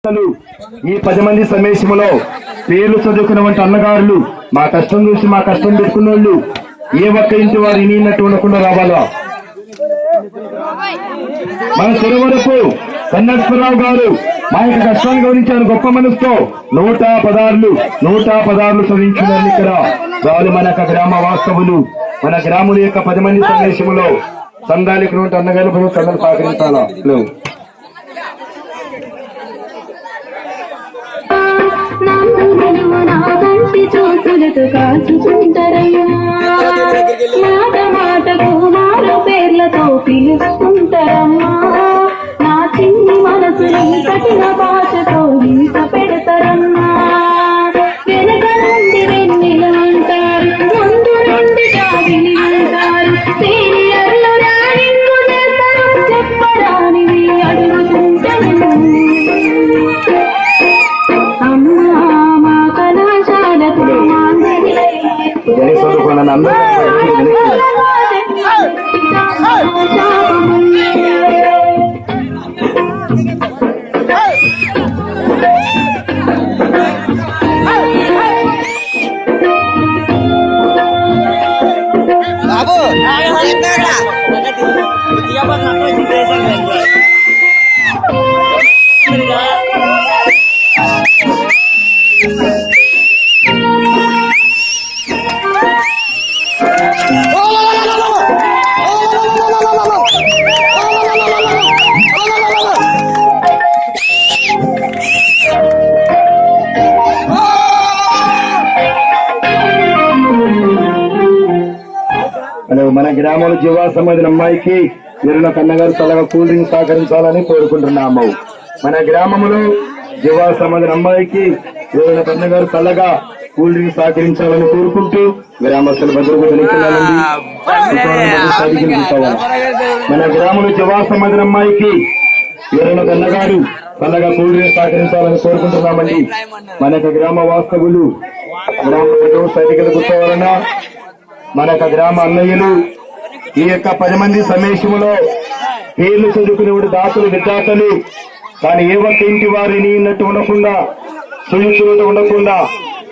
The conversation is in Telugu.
ఈ 10 మంది సమావేశంలో పేర్లు చదువుకున్నటువంటి అన్నగారులు మా కష్టం చూసి మా కష్టం పెట్టుకున్న వాళ్ళు ఏ ఒక్క ఇంటి వారు ఇనినట్టు ఉండకుండా రావాలా. మన చెరువరపు సన్నశ్వరరావు గారు మా యొక్క కష్టాన్ని గౌరవించారు. గొప్ప మనసుతో 116 చదివించున్నారు. ఇక్కడ వాళ్ళు మన యొక్క గ్రామ వాస్తవులు, మన గ్రాముల యొక్క 10 మంది సమావేశంలో సంఘాలకు అన్నగారు సంఘాలు సహకరించాలా. చూసులకు కాచుకుంటారయ్యా, మాట మాటకు 4 పేర్లతో పిలుచుకుంటారమ్మా. నా చిన్ని మనసుని కఠిన భాషతో హింస పెడతారమ్మా. వెనక నుండి వెన్నెల అంటారు, ముందు నుండి జాగిలి అంటారు. సీనియర్లు ర్యాగింగు చేస్తారు, చెప్పడానివి అడుగుతుంటాను. మన గ్రామంలో జివా సమాధిన అమ్మాయికి వీరుల కన్నగారు చల్లగా కూల్ డ్రింక్ సహకరించాలని కోరుకుంటున్నాము. మన గ్రామంలో జివా సమాధిన అమ్మాయికి వీరుల కన్నగారు చల్లగా కూల్ డ్రింక్ సహకరించాలని కోరుకుంటూ గ్రామస్తుల భద్రత. మన గ్రామంలో జివా సమాధిన అమ్మాయికి వీరుల కన్నగారు చల్లగా కూల్ డ్రింక్ సహకరించాలని కోరుకుంటున్నామండి. మన యొక్క గ్రామ వాస్తవులు, గ్రామ సైనికులు కూర్చోవాలన్న మన యొక్క గ్రామ అన్నయ్యలు ఈ యొక్క 10 మంది సమావేశంలో పేర్లు చదువుకునేవాడు దాతలు విద్యార్థులు కానీ ఏ ఒక్క ఇంటి వారిని ఉండకుండా సుయుచులు ఉండకుండా